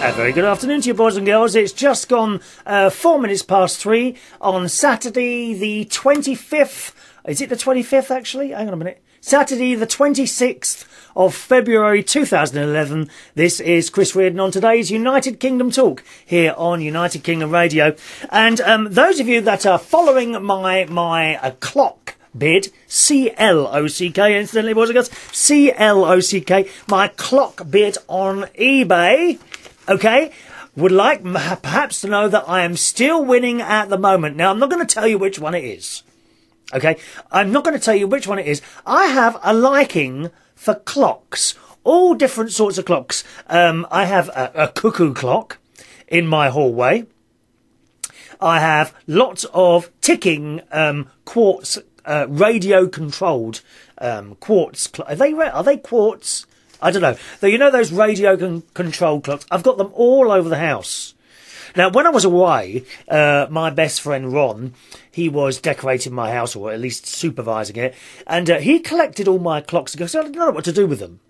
A very good afternoon to you, boys and girls. It's just gone 4 minutes past 3 on Saturday the 25th. Is it the 25th, actually? Hang on a minute. Saturday the 26th of February 2011. This is Chris Reardon on today's United Kingdom Talk here on United Kingdom Radio. And those of you that are following my clock bid, C-L-O-C-K, incidentally, boys and girls, C-L-O-C-K, my clock bid on eBay, okay, would like perhaps to know that I am still winning at the moment. Now, I'm not going to tell you which one it is, okay? I'm not going to tell you which one it is. I have a liking for clocks, all different sorts of clocks. I have a cuckoo clock in my hallway. I have lots of ticking quartz radio controlled quartz. Are they quartz? I don't know. Though, you know those radio controlled clocks? I've got them all over the house. Now, when I was away, my best friend Ron, he was decorating my house, or at least supervising it, and he collected all my clocks because I didn't know what to do with them.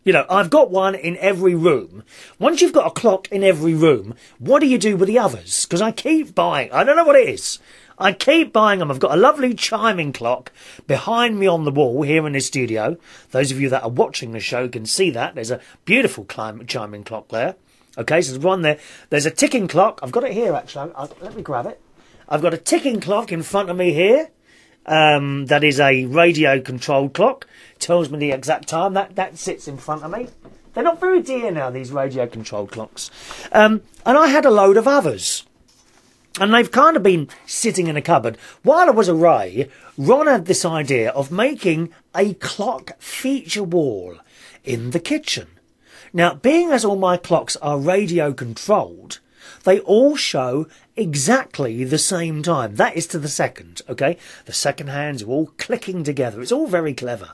You know, I've got one in every room. Once you've got a clock in every room, what do you do with the others? Because I keep buying. I don't know what it is. I keep buying them. I've got a lovely chiming clock behind me on the wall here in the studio. Those of you that are watching the show can see that. There's a beautiful chiming clock there. Okay, so there's one there. There's a ticking clock. I've got it here, actually. Let me grab it. I've got a ticking clock in front of me here. That is a radio-controlled clock. Tells me the exact time. That sits in front of me. They're not very dear now, these radio-controlled clocks. And I had a load of others. And they've kind of been sitting in a cupboard. While I was away, Ron had this idea of making a clock feature wall in the kitchen. Now, being as all my clocks are radio controlled, they all show exactly the same time. That is to the second, okay? The second hands are all clicking together. It's all very clever.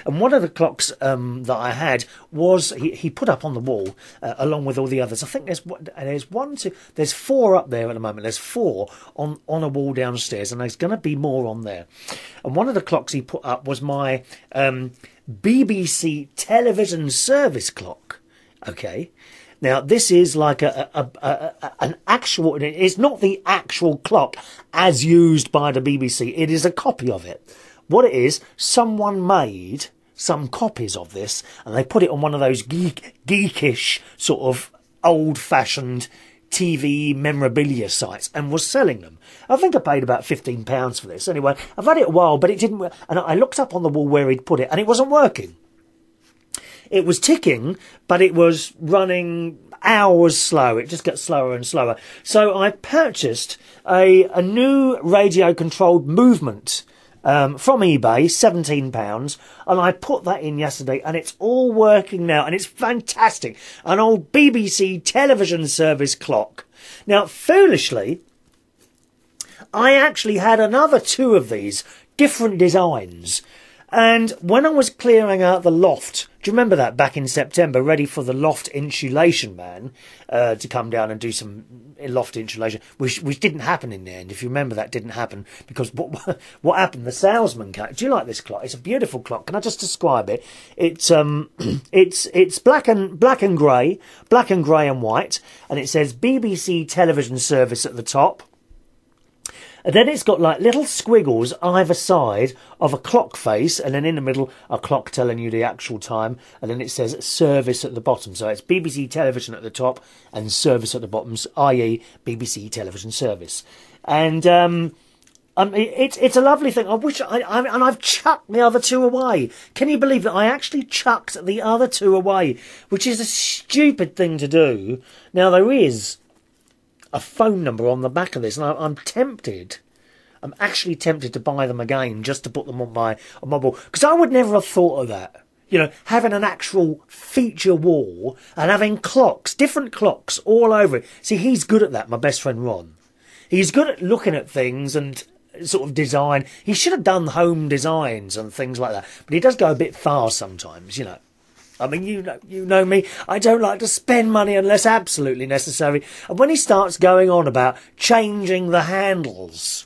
And one of the clocks that I had was, he put up on the wall, along with all the others. I think there's 4 up there at the moment. There's 4 on a wall downstairs, and there's going to be more on there. And one of the clocks he put up was my BBC television service clock, okay? Now, this is like an actual, it's not the actual clock as used by the BBC. It is a copy of it. What it is, someone made some copies of this and they put it on one of those geekish sort of old-fashioned TV memorabilia sites and was selling them. I think I paid about £15 for this. Anyway, I've had it a while, but it didn't work. And I looked up on the wall where he'd put it and it wasn't working. It was ticking, but it was running hours slow. It just got slower and slower. So I purchased a new radio-controlled movement from eBay, £17, and I put that in yesterday, and it's all working now, and it's fantastic. An old BBC television service clock. Now, foolishly, I actually had another 2 of these, different designs. And when I was clearing out the loft, do you remember that back in September, ready for the loft insulation man to come down and do some loft insulation, which didn't happen in the end. If you remember, that didn't happen because what happened? The salesman came. Do you like this clock? It's a beautiful clock. Can I just describe it? It's black and grey and white, and it says BBC television service at the top. And then it's got like little squiggles either side of a clock face, and then in the middle a clock telling you the actual time, and then it says service at the bottom. So it's BBC television at the top and service at the bottom, i.e. BBC television service. And it's a lovely thing. I wish and I've chucked the other 2 away. Can you believe that I actually chucked the other 2 away, which is a stupid thing to do. Now there is a phone number on the back of this, and I'm tempted. I'm actually tempted to buy them again just to put them on my wall, because I would never have thought of that. You know, having an actual feature wall and having clocks, different clocks all over it. See, he's good at that, my best friend Ron. He's good at looking at things and sort of design. He should have done home designs and things like that, but he does go a bit far sometimes, you know. I mean, you know me, I don't like to spend money unless absolutely necessary. And when he starts going on about changing the handles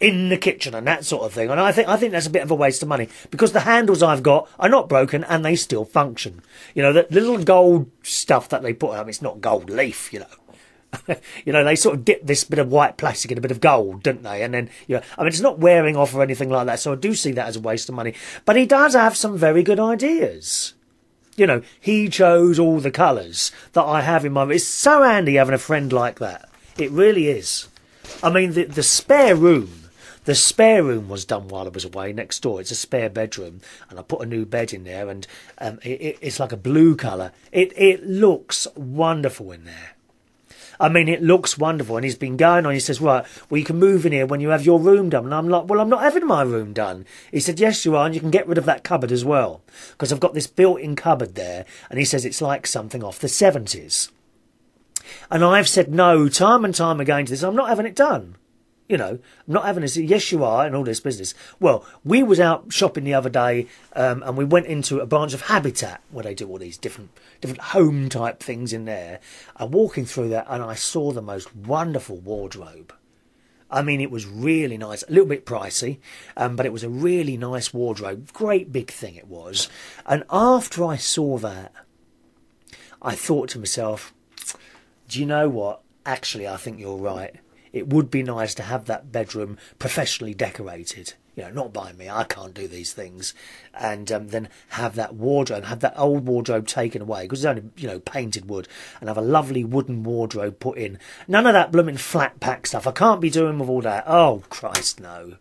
in the kitchen and that sort of thing. And I think that's a bit of a waste of money, because the handles I've got are not broken and they still function. You know, the little gold stuff that they put on, it's not gold leaf, you know. You know, they sort of dip this bit of white plastic in a bit of gold, don't they? And then, you know, I mean, it's not wearing off or anything like that, so I do see that as a waste of money. But he does have some very good ideas. You know, he chose all the colours that I have in my room. It's so handy having a friend like that. It really is. I mean, the spare room. The spare room was done while I was away next door. It's a spare bedroom, and I put a new bed in there, and it's like a blue colour. It looks wonderful in there. I mean, it looks wonderful, and he's been going on. He says, right, well, you can move in here when you have your room done. And I'm like, well, I'm not having my room done. He said, yes, you are, and you can get rid of that cupboard as well, because I've got this built-in cupboard there, and he says it's like something off the 70s. And I've said no time and time again to this. I'm not having it done. You know, I'm not having this. Yes, you are, and all this business. Well, we was out shopping the other day, and we went into a branch of Habitat where they do all these different home type things in there. I'm walking through that, and I saw the most wonderful wardrobe. I mean, it was really nice, a little bit pricey, but it was a really nice wardrobe. Great big thing it was. And after I saw that, I thought to myself, do you know what? Actually, I think you're right. It would be nice to have that bedroom professionally decorated. You know, not by me. I can't do these things. And then have that wardrobe, have that old wardrobe taken away, because it's only, you know, painted wood, and have a lovely wooden wardrobe put in. None of that blooming flat pack stuff. I can't be doing with all that. Oh, Christ, no.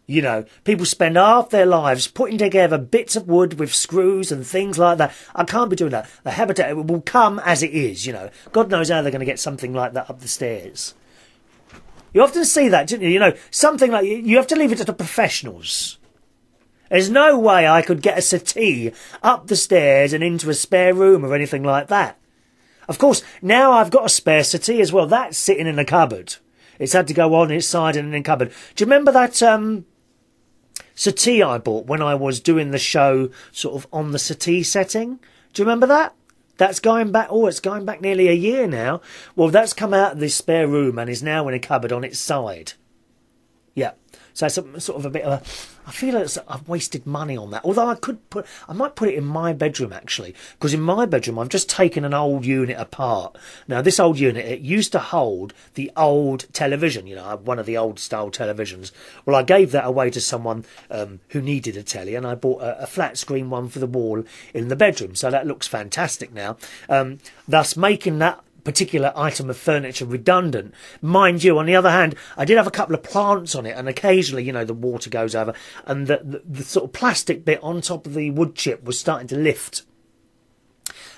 You know, people spend half their lives putting together bits of wood with screws and things like that. I can't be doing that. The Habitat will come as it is, you know. God knows how they're going to get something like that up the stairs. You often see that, don't you? You know, something like, you have to leave it to the professionals. There's no way I could get a settee up the stairs and into a spare room or anything like that. Of course, now I've got a spare settee as well. That's sitting in a cupboard. It's had to go on its side and in a cupboard. Do you remember that settee I bought when I was doing the show sort of on the settee setting? Do you remember that? That's going back, it's going back nearly a year now. Well, that's come out of this spare room and is now in a cupboard on its side. Yeah. So it's sort of a bit of a... I feel like I've wasted money on that. Although I might put it in my bedroom, actually. Because in my bedroom, I've just taken an old unit apart. Now, this old unit, it used to hold the old television. You know, one of the old style televisions. Well, I gave that away to someone who needed a telly. And I bought a flat screen one for the wall in the bedroom. So that looks fantastic now. Thus making that particular item of furniture redundant. Mind you, on the other hand, I did have a couple of plants on it, and occasionally, you know, the water goes over, and the sort of plastic bit on top of the wood chip was starting to lift.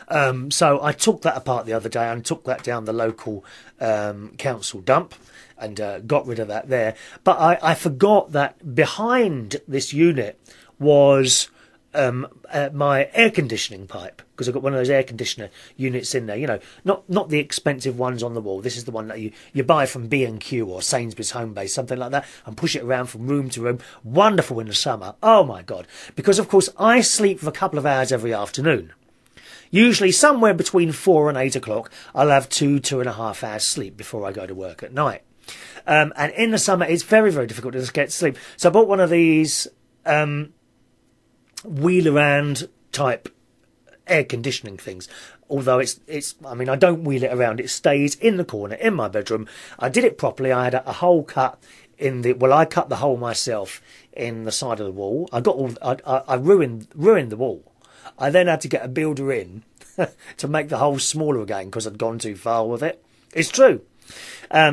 So I took that apart the other day and took that down the local council dump and got rid of that there. But I forgot that behind this unit was my air conditioning pipe, because I've got one of those air conditioner units in there, you know, not the expensive ones on the wall. This is the one that you buy from B&Q or Sainsbury's Homebase, something like that, and push it around from room to room. Wonderful in the summer. Oh my God. Because of course I sleep for a couple of hours every afternoon. Usually somewhere between 4 and 8 o'clock, I'll have 2.5 hours sleep before I go to work at night. And in the summer, it's very, very difficult to get sleep. So I bought one of these wheel around type air conditioning things. Although it's I mean, I don't wheel it around. It stays in the corner in my bedroom. I did it properly. I had a hole cut in the, well, I cut the hole myself in the side of the wall. I ruined the wall. I then had to get a builder in to make the hole smaller again because I'd gone too far with it. It's true.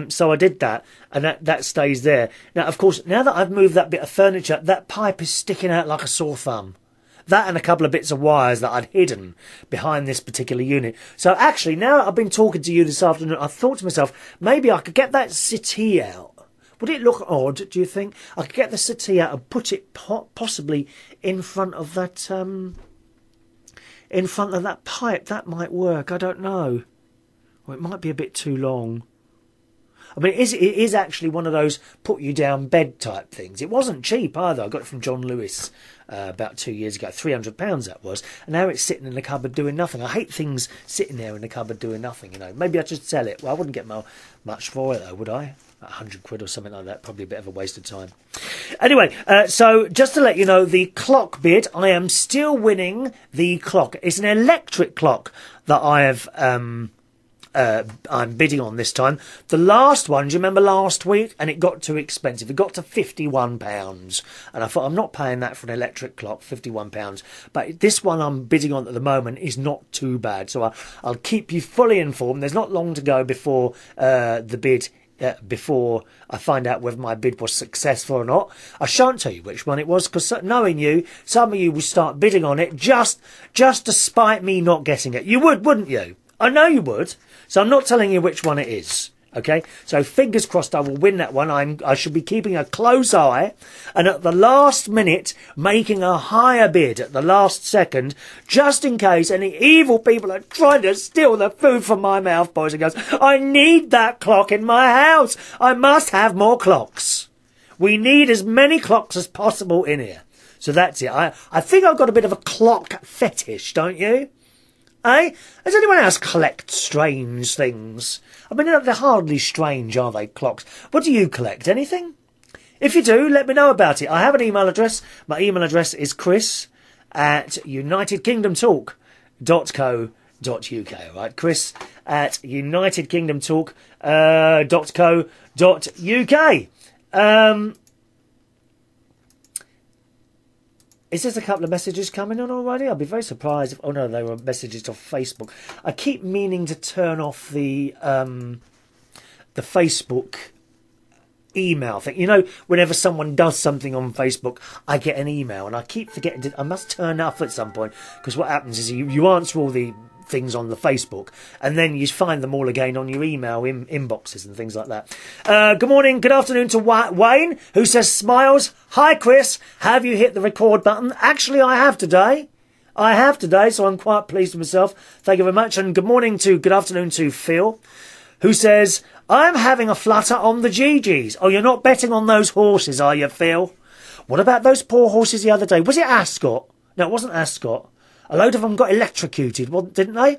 So I did that, and that stays there. Now, of course, now that I've moved that bit of furniture, that pipe is sticking out like a sore thumb. That and a couple of bits of wires that I'd hidden behind this particular unit. So actually, now I've been talking to you this afternoon, I thought to myself, maybe I could get that settee out. Would it look odd, do you think? I could get the settee out and put it possibly in front of that pipe. That might work. I don't know. Or it might be a bit too long. I mean, it is actually one of those put-you-down bed type things. It wasn't cheap either. I got it from John Lewis about 2 years ago. £300 that was. And now it's sitting in the cupboard doing nothing. I hate things sitting there in the cupboard doing nothing, you know. Maybe I should sell it. Well, I wouldn't get much for it, though, would I? 100 quid or something like that. Probably a bit of a waste of time. Anyway, so just to let you know, the clock bid, I am still winning the clock. It's an electric clock that I have, I'm bidding on this time. The last one, do you remember last week? And it got too expensive. It got to £51. And I thought, I'm not paying that for an electric clock, £51. But this one I'm bidding on at the moment is not too bad. So I'll keep you fully informed. There's not long to go before the bid, before I find out whether my bid was successful or not. I shan't tell you which one it was, because knowing you, some of you will start bidding on it just to spite me not getting it. You would, wouldn't you? I know you would. So I'm not telling you which one it is. Okay? So fingers crossed I will win that one. I should be keeping a close eye, and at the last minute making a higher bid at the last second, just in case any evil people are trying to steal the food from my mouth, boys and girls. I need that clock in my house. I must have more clocks. We need as many clocks as possible in here. So that's it. I think I've got a bit of a clock fetish, don't you? Eh? Does anyone else collect strange things? I mean, they're hardly strange, are they, clocks? What do you collect? Anything? If you do, let me know about it. I have an email address. My email address is chris@unitedkingdomtalk.co.uk. All right, chris@unitedkingdomtalk.co.uk. Is there a couple of messages coming on already? I'll be very surprised if... Oh, no, they were messages off Facebook. I keep meaning to turn off the Facebook email thing. You know, whenever someone does something on Facebook, I get an email, and I keep forgetting to... I must turn it off at some point, because what happens is you answer all the things on the Facebook, and then you find them all again on your email inboxes and things like that. Good morning, good afternoon to Wayne, who says, smiles. Hi, Chris. Have you hit the record button? Actually, I have today. So I'm quite pleased with myself. Thank you very much. And good afternoon to Phil, who says, I'm having a flutter on the GGs. Oh, you're not betting on those horses, are you, Phil? What about those poor horses the other day? Was it Ascot? No, it wasn't Ascot. A load of them got electrocuted, didn't they?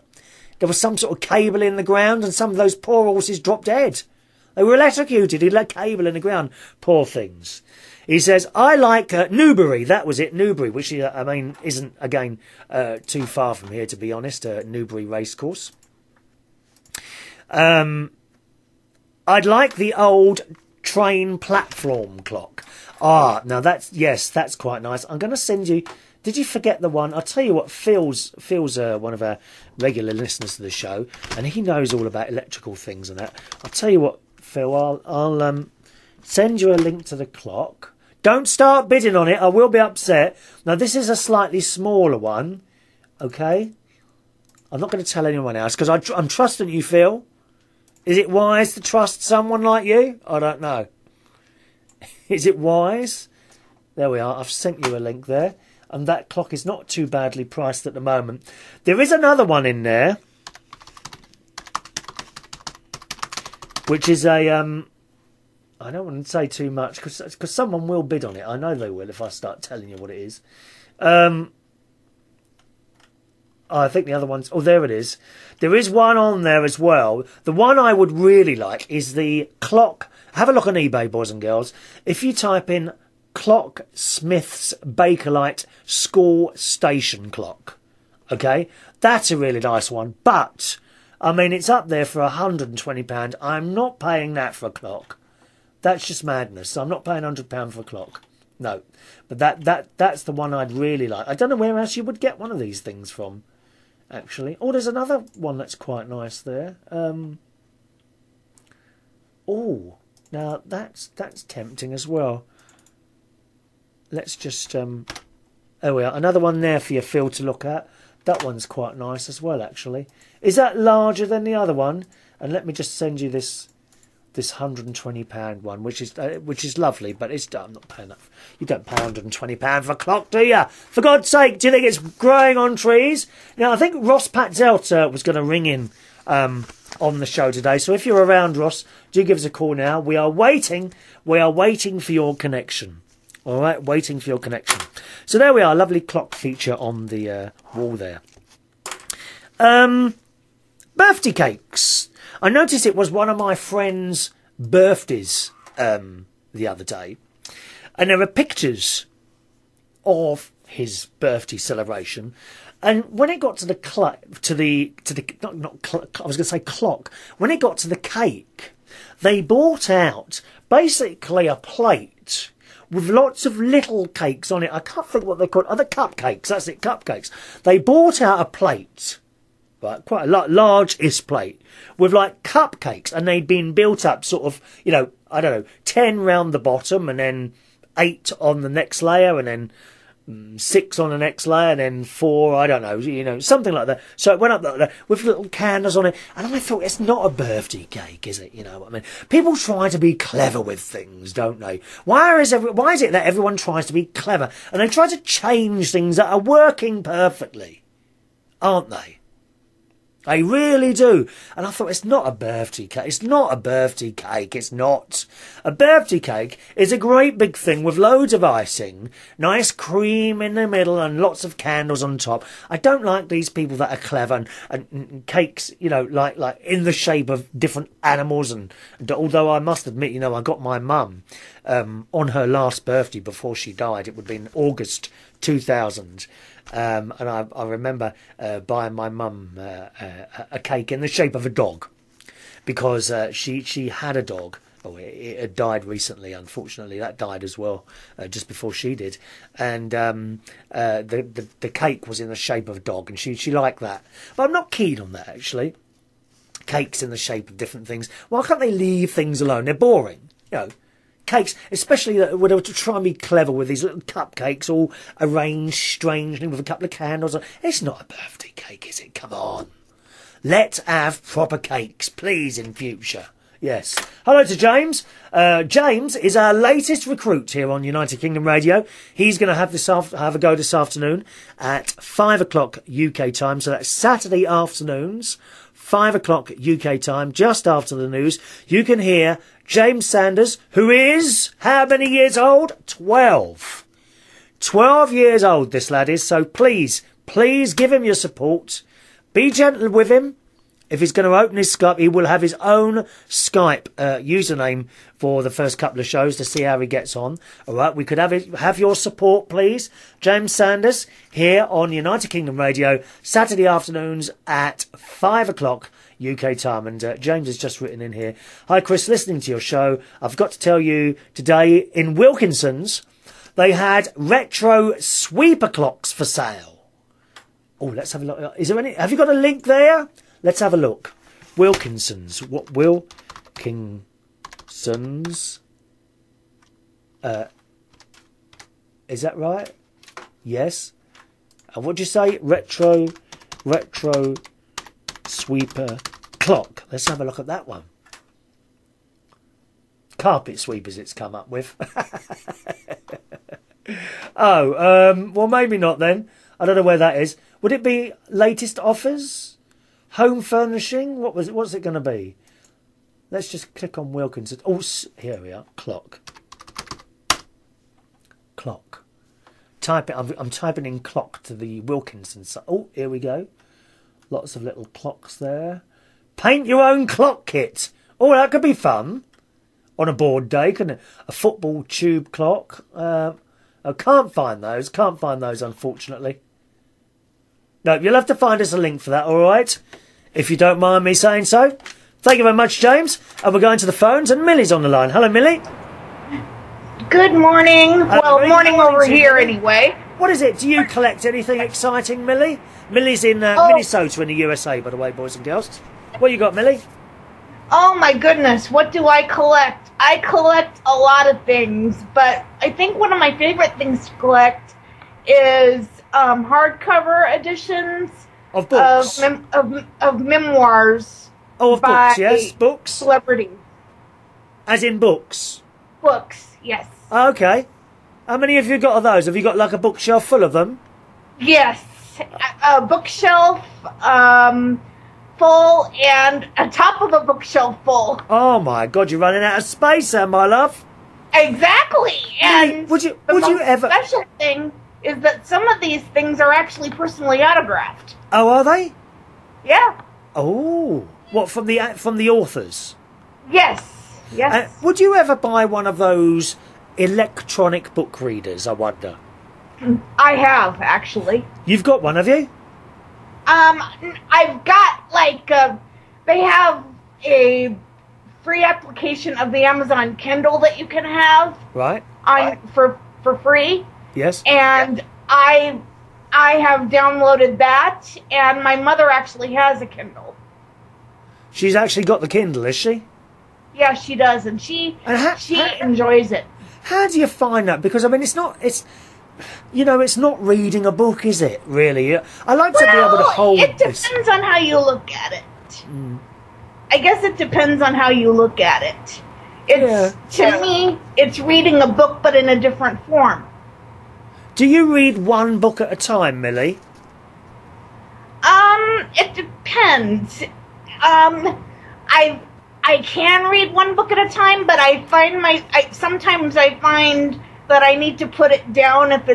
There was some sort of cable in the ground, and some of those poor horses dropped dead. They were electrocuted. He had cable in the ground. Poor things. He says, I like Newbury. That was it, Newbury, which, I mean, isn't, again, too far from here, to be honest, Newbury Racecourse. I'd like the old train platform clock. Ah, now that's quite nice. I'm going to send you... Did you forget the one? I'll tell you what, Phil's one of our regular listeners to the show, and he knows all about electrical things and that. I'll tell you what, Phil, I'll send you a link to the clock. Don't start bidding on it, I will be upset. Now, this is a slightly smaller one, okay? I'm not going to tell anyone else, because I'm trusting you, Phil. Is it wise to trust someone like you? I don't know. Is it wise? There we are, I've sent you a link there. And that clock is not too badly priced at the moment. There is another one in there, which is a... I don't want to say too much, because someone will bid on it. I know they will if I start telling you what it is. I think the other one's... Oh, there it is. There is one on there as well. The one I would really like is the clock... Have a look on eBay, boys and girls. If you type in... Clock Smith's Bakelite School Station Clock. Okay? That's a really nice one. But, I mean, it's up there for £120. I'm not paying that for a clock. That's just madness. I'm not paying £100 for a clock. No. But that's the one I'd really like. I don't know where else you would get one of these things from, actually. Oh, there's another one that's quite nice there. Oh, now that's tempting as well. Let's just, there we are. Another one there for you, Phil, to look at. That one's quite nice as well, actually. Is that larger than the other one? And let me just send you this £120 one, which is lovely, but I'm not paying that. You don't pay £120 for a clock, do you? For God's sake, do you think it's growing on trees? Now, I think Ross Patzelter was going to ring in on the show today. So if you're around, Ross, do give us a call now. We are waiting for your connection. All right, waiting for your connection. So there we are, lovely clock feature on the wall there. Birthday cakes. I noticed it was one of my friends' birthdays the other day, and there were pictures of his birthday celebration. And when it got to the clock, when it got to the cake, they brought out basically a plate with lots of little cakes on it. I can't think what they're called. The cupcakes. That's it, cupcakes. They brought out a plate, right, quite a large-ish plate, with like cupcakes, and they'd been built up sort of, you know, I don't know, 10 round the bottom, and then 8 on the next layer, and then 6 on the next layer, and then 4, I don't know, you know, something like that. So it went up like that, with little candles on it, and I thought, it's not a birthday cake, is it? You know what I mean? People try to be clever with things, don't they? Why is it that everyone tries to be clever, and they try to change things that are working perfectly? Aren't they? They really do. And I thought, it's not a birthday cake. It's not a birthday cake. It's not. A birthday cake is a great big thing with loads of icing, nice cream in the middle, and lots of candles on top. I don't like these people that are clever and cakes, you know, like in the shape of different animals. And although I must admit, you know, I got my mum on her last birthday before she died. It would be in August 2000. And I remember buying my mum a cake in the shape of a dog, because she had a dog. Oh, it had died recently, unfortunately. That died as well, just before she did. And the cake was in the shape of a dog, and she liked that. But I'm not keen on that, actually. Cakes in the shape of different things. Why can't they leave things alone? They're boring, you know. Cakes, especially when they were to try and be clever with these little cupcakes all arranged strangely with a couple of candles. It's not a birthday cake, is it? Come on. Let's have proper cakes, please, in future. Yes. Hello to James. James is our latest recruit here on United Kingdom Radio. He's going to have a go this afternoon at 5 o'clock UK time. So that's Saturday afternoons, 5 o'clock UK time, just after the news. You can hear James Sanders, who is, how many years old? 12. 12 years old, this lad is. So please give him your support. Be gentle with him. If he's going to open his Skype, he will have his own Skype username for the first couple of shows to see how he gets on. All right, we could have your support, please. James Sanders here on United Kingdom Radio, Saturday afternoons at 5 o'clock UK time. And James has just written in here, "Hi Chris, listening to your show. I've got to tell you, today in Wilkinson's, they had retro sweeper clocks for sale." Oh, let's have a look. Is there any? Have you got a link there? Let's have a look. Wilkinson's. What? Wilkinson's. Is that right? Yes. And what'd you say? Retro sweeper clock. Let's have a look at that one. Carpet sweepers it's come up with. Oh, well, maybe not then. I don't know where that is. Would it be latest offers? Home furnishing? What's it going to be? Let's just click on Wilkinson. Oh, here we are. Clock. Type it. I'm typing in clock to the Wilkinson site. Oh, here we go. Lots of little clocks there. Paint your own clock kit. Oh, that could be fun on a board day, couldn't it? A football tube clock. I can't find those. Unfortunately. No, you'll have to find us a link for that, all right? If you don't mind me saying so. Thank you very much, James. And we're going to the phones, and Millie's on the line. Hello, Millie. Good morning. Well, morning over here anyway. What is it? Do you collect anything exciting, Millie? Millie's in Minnesota in the USA, by the way, boys and girls. What you got, Millie? Oh, my goodness. What do I collect? I collect a lot of things, but I think one of my favorite things to collect is hardcover editions of books, of memoirs. Oh, of books, yes, books. Celebrities. As in books. Books, yes. Okay. How many have you got of those? Have you got like a bookshelf full of them? Yes, a bookshelf full and a top of a bookshelf full. Oh my God, you're running out of space, my love. Exactly. And would you ever? The special thing is that some of these things are actually personally autographed. Oh, are they? Yeah. Oh, what, from the authors? Yes. Yes. Would you ever buy one of those electronic book readers, I wonder? I have, actually. You've got one, have you? I've got, like, they have a free application of the Amazon Kindle that you can have. Right. For free. Yes. And I have downloaded that, and my mother actually has a Kindle. She's actually got the Kindle, is she? Yeah, she does, and she enjoys it. How do you find that? Because, I mean, it's not reading a book, is it, really? I like to be able to hold it depends on how you look at it. Mm. I guess it depends on how you look at it. To me, it's reading a book, but in a different form. Do you read one book at a time, Millie? It depends. I can read one book at a time, but I find sometimes I find that I need to put it down if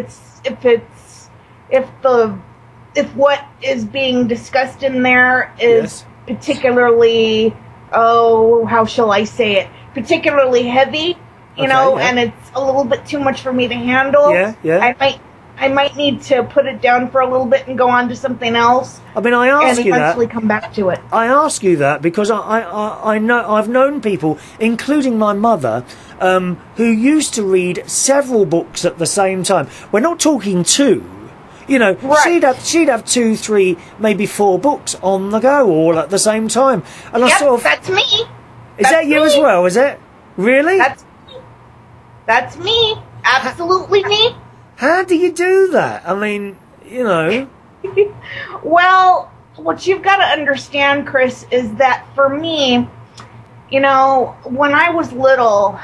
what is being discussed in there is particularly, how shall I say it? Particularly heavy, you know, and it's a little bit too much for me to handle. I might need to put it down for a little bit and go on to something else. I mean, I ask you that. And eventually come back to it. I ask you that because I know I've known people, including my mother, who used to read several books at the same time. We're not talking two. You know, she'd have 2, 3, maybe 4 books on the go all at the same time. And that's me. Is that you as well? Is it really? That's me. Absolutely me. How do you do that? I mean, you know. Well, what you've got to understand, Chris, is that for me, you know, when I was little,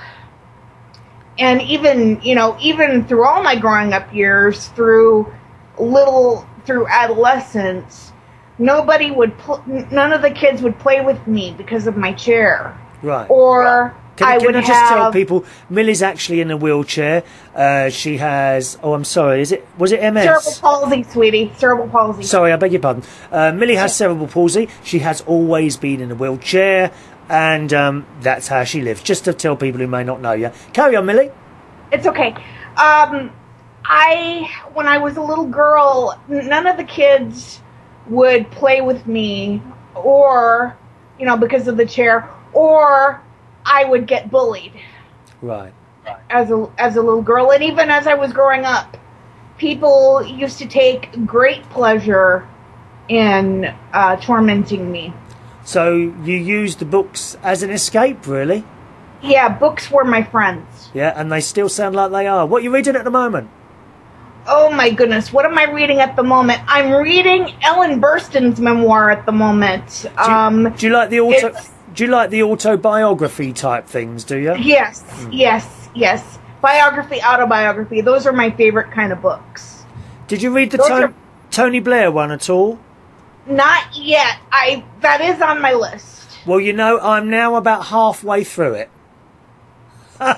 and even through all my growing up years, through adolescence, none of the kids would play with me because of my chair. Right. Or Can I just tell people, Millie's actually in a wheelchair. She has, was it MS? Cerebral palsy, sweetie. Cerebral palsy. Sorry, I beg your pardon. Millie has cerebral palsy. She has always been in a wheelchair, and that's how she lives. Just to tell people who may not know you. Carry on, Millie. It's okay. When I was a little girl, none of the kids would play with me, or, because of the chair, or I would get bullied. Right. As a little girl, and even as I was growing up, people used to take great pleasure in tormenting me. So you used the books as an escape, really? Yeah, books were my friends. Yeah, and they still sound like they are. What are you reading at the moment? Oh my goodness, what am I reading at the moment? I'm reading Ellen Burstyn's memoir at the moment. Do you like the autobiography type things, do you? Yes, yes. Biography, autobiography, those are my favorite kind of books. Did you read the Tony Blair one at all? Not yet. That is on my list. Well, I'm now about halfway through it.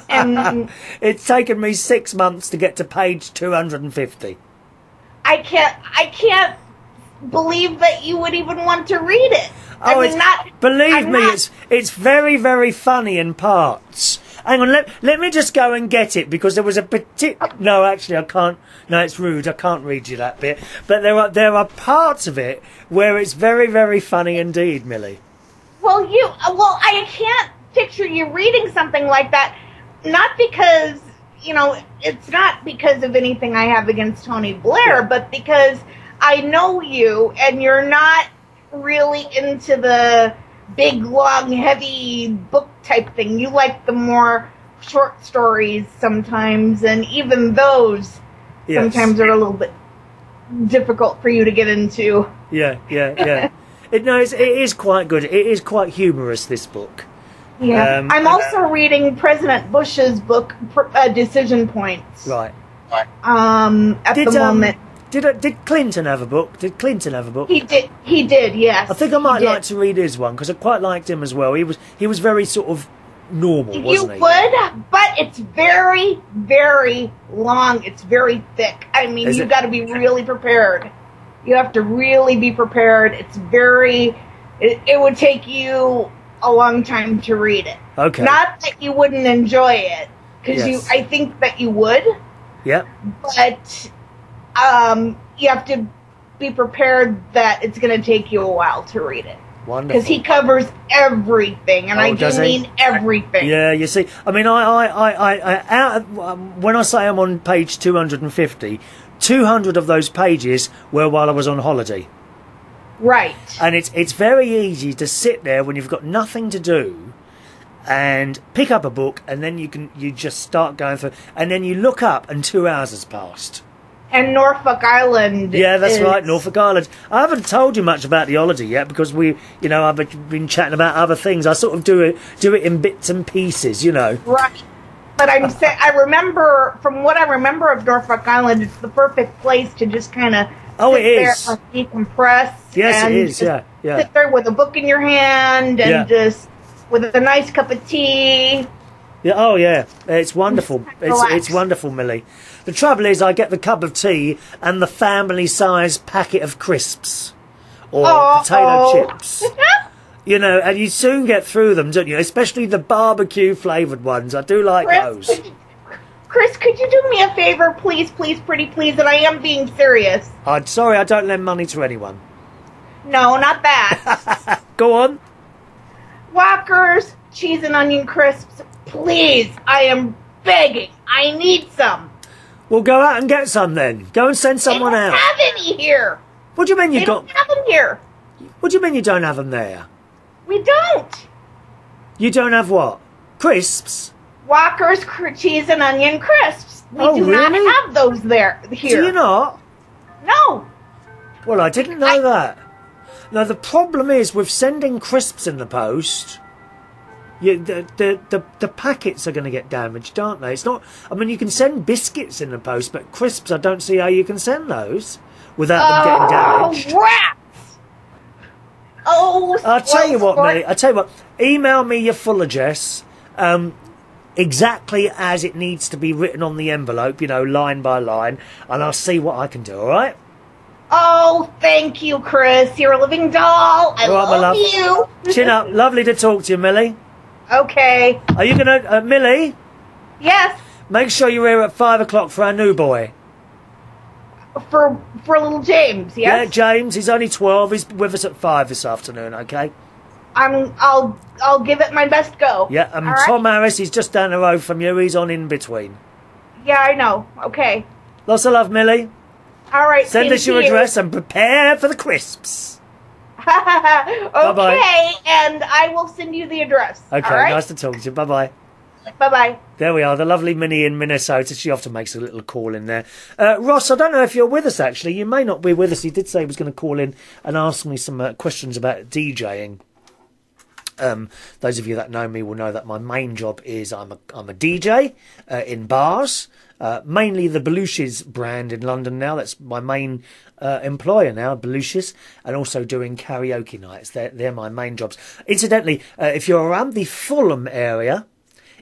And it's taken me 6 months to get to page 250. I can't believe that you would even want to read it. Believe me, it's very, very funny in parts. Hang on, let me just go and get it, because there was a no, actually I can't. No, it's rude. I can't read you that bit. But there are parts of it where it's very, very funny indeed, Millie. Well, I can't picture you reading something like that. Not because, it's not because of anything I have against Tony Blair, but because I know you, and you're not really into the big, long, heavy book type thing. You like the more short stories sometimes, and even those sometimes are a little bit difficult for you to get into. Yeah. It is quite good. It is quite humorous, this book. Yeah. I'm also reading President Bush's book, Decision Points. Right. At the moment. Did Clinton have a book? He did, yes. I think I might like to read his one, because I quite liked him as well. He was very sort of normal, wasn't he? You would, but it's very, very long. It's very thick. I mean, you've got to be really prepared. You have to really be prepared. It's very... It would take you a long time to read it. Okay. Not that you wouldn't enjoy it, because Yes. I think that you would. Yep. But you have to be prepared that it's going to take you a while to read it. Wonderful. Because he covers everything, and I do mean everything. Yeah, you see, I mean, when I say I'm on page 250, 200 of those pages were while I was on holiday. Right. And it's very easy to sit there when you've got nothing to do and pick up a book, and then you just start going through, and then you look up and 2 hours has passed. And Norfolk Island. Yeah, that's right, Norfolk Island. I haven't told you much about the holiday yet because I've been chatting about other things. I sort of do it in bits and pieces, Right. But I remember, from what I remember of Norfolk Island, it's the perfect place to just kind of Oh, sit it there is. and decompress. Yes, and it is. Yeah. sit there with a book in your hand and just with a nice cup of tea. Yeah. Oh, yeah. It's wonderful. Relax. It's wonderful, Millie. The trouble is, I get the cup of tea and the family-sized packet of crisps or potato chips. And you soon get through them, don't you? Especially the barbecue-flavoured ones. I do like those. Chris, could you do me a favor, please, please, pretty please? And I am being serious. I'm sorry, I don't lend money to anyone. No, not that. Go on. Walker's cheese and onion crisps, please. I am begging. I need some. Well, go out and get some then. Go and send someone out. They don't have any here. What do you mean They don't have them here. What do you mean you don't have them there? We don't. You don't have what? Crisps? Walker's cheese and onion crisps. We do not have those here. Do you not? No. Well, I didn't know that. Now, the problem is with sending crisps in the post, the packets are going to get damaged, aren't they? It's not. I mean, you can send biscuits in the post, but crisps, I don't see how you can send those without them getting damaged. Rats! Oh, I'll tell you what, Millie. I'll tell you what. Email me your full address, exactly as it needs to be written on the envelope, line by line, and I'll see what I can do. All right? Oh, thank you, Chris. You're a living doll. I love you. Chin up. Lovely to talk to you, Millie. Okay. Are you going to... Millie? Yes? Make sure you're here at 5 o'clock for our new boy. For little James, yes? Yeah, James. He's only 12. He's with us at 5 this afternoon, okay? I'll give it my best go. Yeah, and Tom Harris, he's just down the road from you. He's on In Between. Yeah, I know. Okay. Lots of love, Millie. All right. Send us your address and prepare for the crisps. Okay, Bye-bye. and I will send you the address. Okay, all right? nice to talk to you. Bye-bye. Bye-bye. There we are, the lovely Minnie in Minnesota. She often makes a little call in there. Ross, I don't know if you're with us, actually. You may not be with us. He did say he was going to call in and ask me some questions about DJing. Those of you that know me will know that my main job is I'm a DJ in bars, mainly the Belushis brand in London now. That's my main employer now, Belushis, and also doing karaoke nights. They're my main jobs. Incidentally, if you're around the Fulham area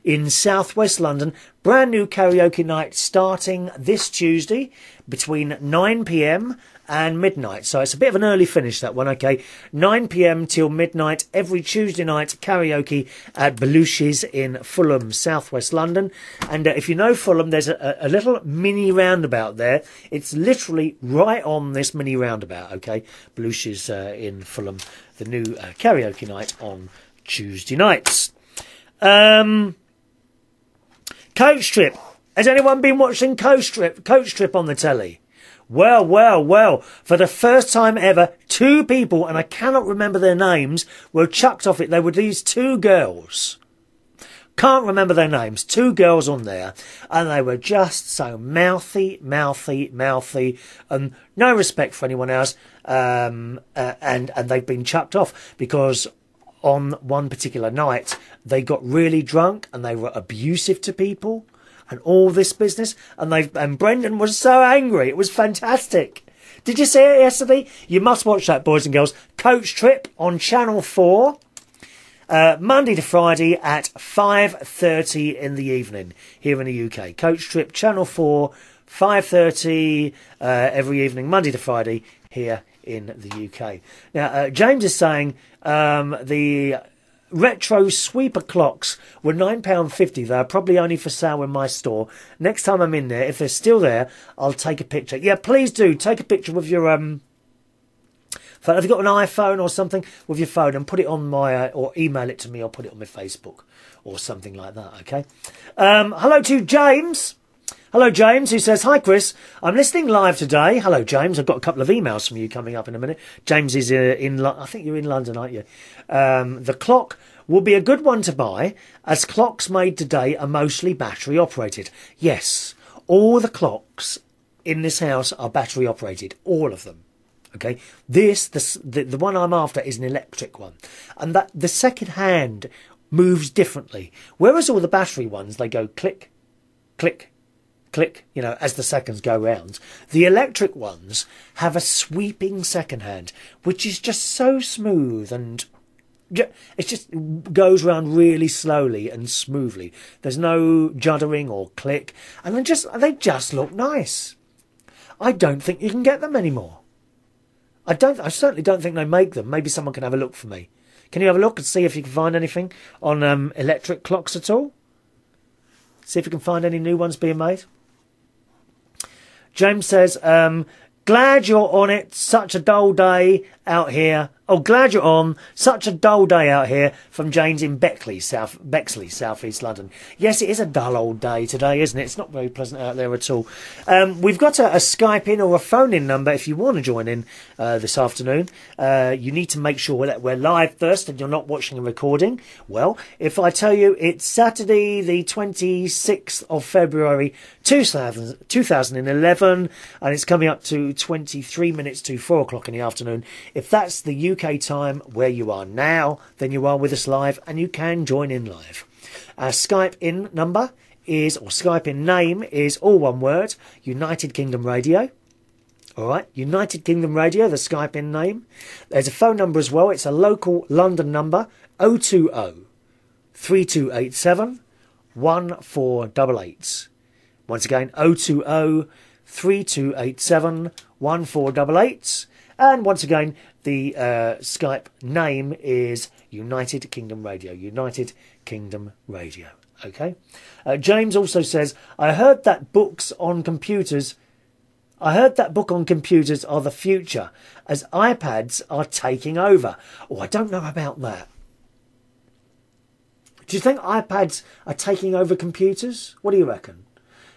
in southwest London, brand new karaoke night starting this Tuesday between 9 p.m. and midnight. So it's a bit of an early finish, that one, okay? 9 p.m. till midnight every Tuesday night, karaoke at Belushis in Fulham, southwest London. And if you know Fulham, there's a little mini roundabout there. It's literally right on this mini roundabout, okay? Belushis in Fulham, the new karaoke night on Tuesday nights. Coach Trip. Has anyone been watching Coach Trip on the telly? Well, for the first time ever, 2 people, and I cannot remember their names, were chucked off it. They were these 2 girls. Can't remember their names. 2 girls on there, and they were just so mouthy, and no respect for anyone else, and they've been chucked off because on one particular night, they got really drunk and they were abusive to people and all this business. And Brendan was so angry. It was fantastic. Did you see it yesterday? You must watch that, boys and girls. Coach Trip on Channel 4, Monday to Friday at 5:30 in the evening here in the UK. Coach Trip, Channel 4, 5:30 every evening, Monday to Friday here in the UK. Now, James is saying the retro sweeper clocks were £9.50. They're probably only for sale in my store. Next time I'm in there, if they're still there, I'll take a picture. Yeah, please do. Take a picture with your phone. Have you got an iPhone or something with your phone, and put it on my, or email it to me, or put it on my Facebook or something like that, okay? Hello to James. Hello, James, who says, "Hi, Chris. I'm listening live today." Hello, James. I've got a couple of emails from you coming up in a minute. James is I think you're in London, aren't you? The clock will be a good one to buy, as clocks made today are mostly battery operated. Yes, all the clocks in this house are battery operated. All of them. Okay, the one I'm after is an electric one, and that the second hand moves differently. Whereas all the battery ones, they go click, click, click, you know, as the seconds go round. The electric ones have a sweeping second hand, which is just so smooth, and it just goes round really slowly and smoothly. There's no juddering or click, and they just look nice. I don't think you can get them anymore. I certainly don't think they make them. Maybe someone can have a look for me. Can you have a look and see if you can find anything on electric clocks at all? See if you can find any new ones being made. James says, "Glad you're on it. Such a dull day out here." Oh, glad you're on. Such a dull day out here, from James in Bexley, South East London. Yes, it is a dull old day today, isn't it? It's not very pleasant out there at all. We've got a Skype in or a phone in number if you want to join in this afternoon. You need to make sure that we're live first and you're not watching a recording. Well, if I tell you it's Saturday the 26th of February 2011, and it's coming up to 23 minutes to 4 o'clock in the afternoon, if that's the UK time where you are now, then you are with us live and you can join in live. Our Skype in number is, or Skype in name is, all one word, United Kingdom Radio. All right, United Kingdom Radio, the Skype in name. There's a phone number as well. It's a local London number, 020 3287 1488. Once again, 020 3287 1488. And once again, the Skype name is United Kingdom Radio. United Kingdom Radio. Okay. James also says, I heard that books on computers are the future, as iPads are taking over. Oh, I don't know about that. Do you think iPads are taking over computers? What do you reckon?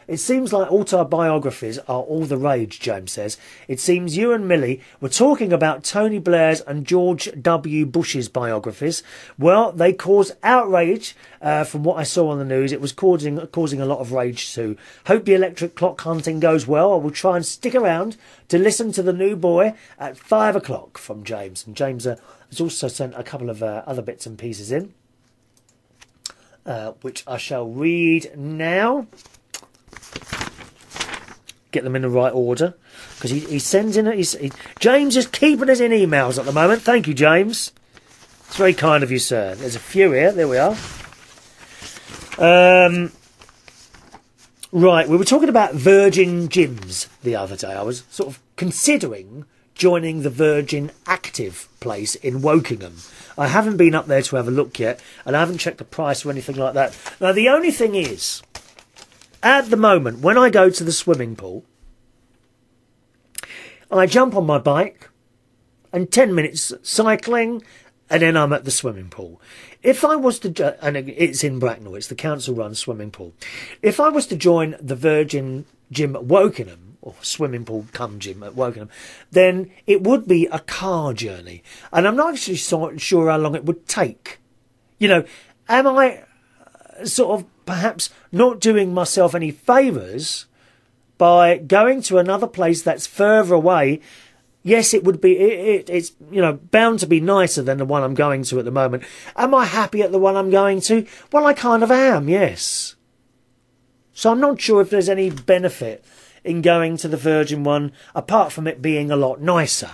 It seems like autobiographies are all the rage, James says. It seems you and Millie were talking about Tony Blair's and George W. Bush's biographies. Well, they cause outrage. From what I saw on the news, it was causing a lot of rage too. Hope the electric clock hunting goes well. I will try and stick around to listen to the new boy at 5 o'clock, from James. And James has also sent a couple of other bits and pieces in, which I shall read now. Get them in the right order, because he sends in James is keeping us in emails at the moment. Thank you, James. It's very kind of you, sir. There's a few here. There we are. Right, we were talking about Virgin gyms the other day. I was sort of considering joining the Virgin Active place in Wokingham. I haven't been up there to have a look yet, and I haven't checked the price or anything like that. Now, the only thing is, at the moment, when I go to the swimming pool, I jump on my bike and 10 minutes cycling, and then I'm at the swimming pool. If I was to, and it's in Bracknell, it's the council-run swimming pool. If I was to join the Virgin Gym at Wokingham, or swimming pool cum gym at Wokingham, then it would be a car journey. And I'm not actually sure how long it would take. You know, am I sort of perhaps not doing myself any favours by going to another place that's further away? Yes, it would be, it's, you know, bound to be nicer than the one I'm going to at the moment. Am I happy at the one I'm going to? Well, I kind of am, yes. So I'm not sure if there's any benefit in going to the Virgin one, apart from it being a lot nicer.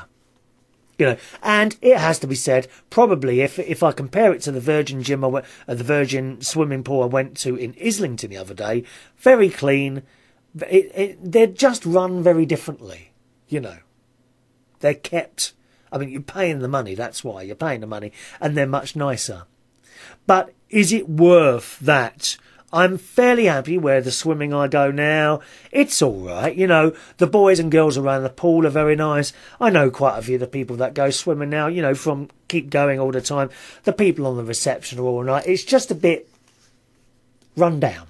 You know, and it has to be said, probably if I compare it to the Virgin Gym, the Virgin swimming pool I went to in Islington the other day, very clean. They're just run very differently, you know. They're kept. I mean, you're paying the money, that's why. You're paying the money, and they're much nicer. But is it worth that? I'm fairly happy where the swimming I go now. It's all right. You know, the boys and girls around the pool are very nice. I know quite a few of the people that go swimming now, you know, from keep going all the time. The people on the reception are all right. It's just a bit run down.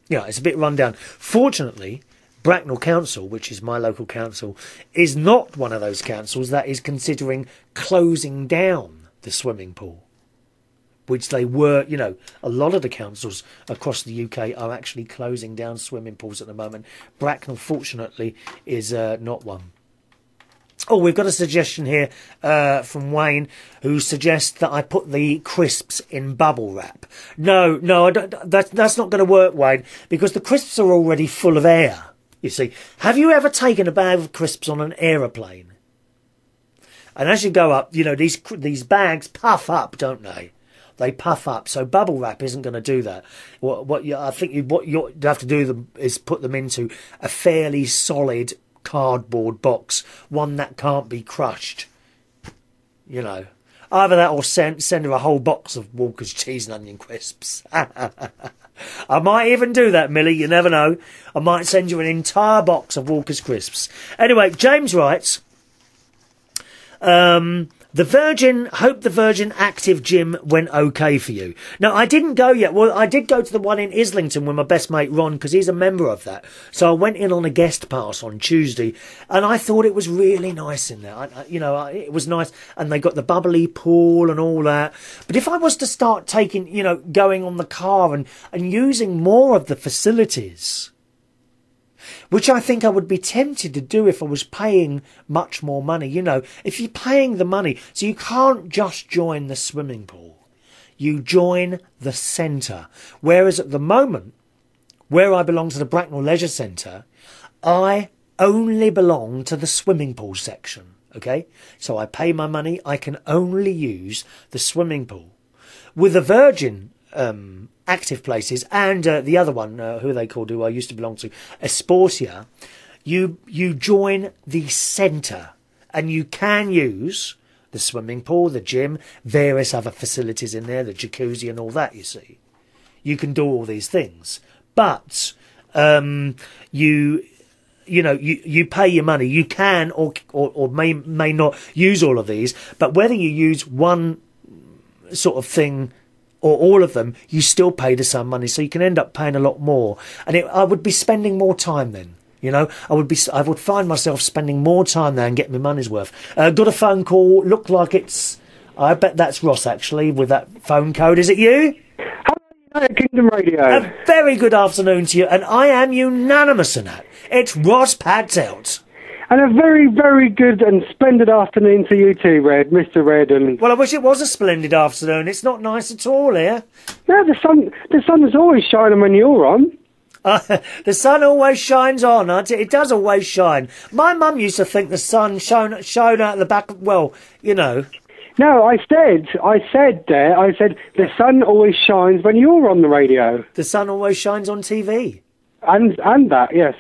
Yeah, it's a bit run down. Fortunately, Bracknell Council, which is my local council, is not one of those councils that is considering closing down the swimming pool. Which they were, you know, a lot of the councils across the UK are actually closing down swimming pools at the moment. Bracknell, fortunately, is not one. Oh, we've got a suggestion here from Wayne, who suggests that I put the crisps in bubble wrap. No, I don't, that's not going to work, Wayne, because the crisps are already full of air, you see. Have you ever taken a bag of crisps on an aeroplane? And as you go up, you know, these bags puff up, don't they? They puff up, so bubble wrap isn't going to do that. What you have to do is put them into a fairly solid cardboard box, one that can't be crushed. You know, either that or send her a whole box of Walker's cheese and onion crisps. I might even do that, Millie. You never know. I might send you an entire box of Walker's crisps. Anyway, James writes. Hope the Virgin Active Gym went okay for you. No, I didn't go yet. Well, I did go to the one in Islington with my best mate Ron, because he's a member of that. So I went in on a guest pass on Tuesday, and I thought it was really nice in there. It was nice, and they got the bubbly pool and all that. But if I was to start going on the car and using more of the facilities, which I think I would be tempted to do if I was paying much more money. You know, if you're paying the money, so you can't just join the swimming pool. You join the centre. Whereas at the moment, where I belong to the Bracknell Leisure Centre, I only belong to the swimming pool section, okay? So I pay my money, I can only use the swimming pool. With the Virgin Active Places and the other one, who they called, who I used to belong to, Esportia, you join the centre, and you can use the swimming pool, the gym, various other facilities in there, the jacuzzi and all that, you see. You can do all these things. But you pay your money. You can or may not use all of these, but whether you use one sort of thing or all of them, you still pay the same money, so you can end up paying a lot more. And I would be spending more time then. You know, I would find myself spending more time there and getting my money's worth. Got a phone call. Looked like I bet that's Ross actually with that phone code. Is it you? Hello, Kingdom Radio. A very good afternoon to you, and I am unanimous in that. It's Ross Padtelt. And a very, very good and splendid afternoon to you too, Mr. Reardon. Well, I wish it was a splendid afternoon. It's not nice at all here. No, the sun is always shining when you're on. The sun always shines on. It does always shine. My mum used to think the sun shone out the back of, well, you know. No, I said the sun always shines when you're on the radio. The sun always shines on TV. And that, yes.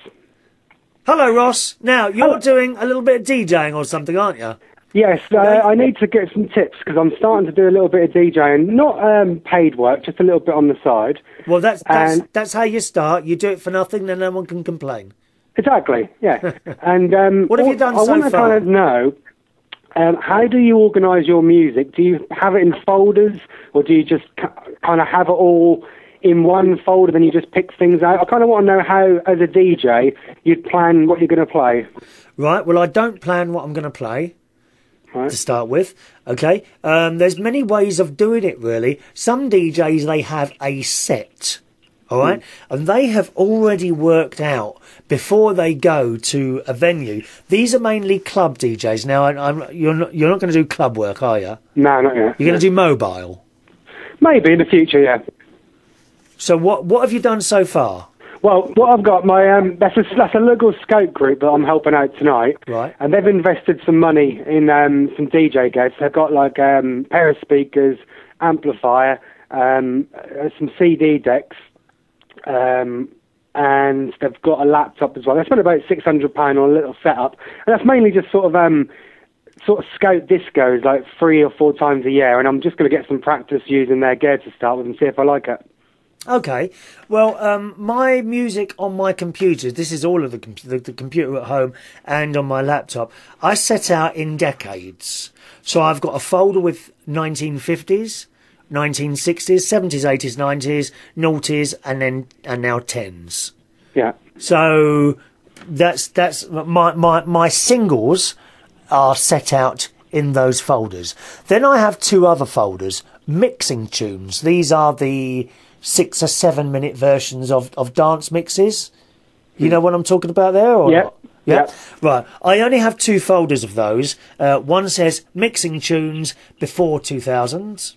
Hello, Ross. Now, you're doing a little bit of DJing or something, aren't you? Yes, I need to get some tips because I'm starting to do a little bit of DJing. Not paid work, just a little bit on the side. Well, that's how you start. You do it for nothing, then no one can complain. Exactly, yeah. And what have you done so far? I want to kind of know, how do you organise your music? Do you have it in folders, or do you just kind of have it all in one folder, then you just pick things out? I kind of want to know how, as a DJ, you'd plan what you're going to play. Right, well, I don't plan what I'm going to play, to start with, okay? There's many ways of doing it, really. Some DJs, they have a set, all right? And they have already worked out, before they go to a venue, these are mainly club DJs. Now, you're not going to do club work, are you? No, not yet. You're going to do mobile? Maybe in the future, yeah. So what have you done so far? Well, what I've got, that's a local scout group that I'm helping out tonight. Right. And they've invested some money in some DJ gigs. They've got like pair of speakers, amplifier, some CD decks, and they've got a laptop as well. They spent about £600 on a little setup, and that's mainly just sort of sort of scout discos like 3 or 4 times a year, and I'm just going to get some practice using their gear to start with and see if I like it. Okay, well, my music on my computers, this is all of the computer at home and on my laptop, I set out in decades. So I've got a folder with 1950s, 1960s, 70s, 80s, 90s, noughties, and now 10s. Yeah. So that's my singles are set out in those folders. Then I have 2 other folders, mixing tunes. These are the 6 or 7 minute versions of dance mixes. You know what I'm talking about there? Or Yeah. not? Yeah. Right. I only have 2 folders of those. One says mixing tunes before 2000s,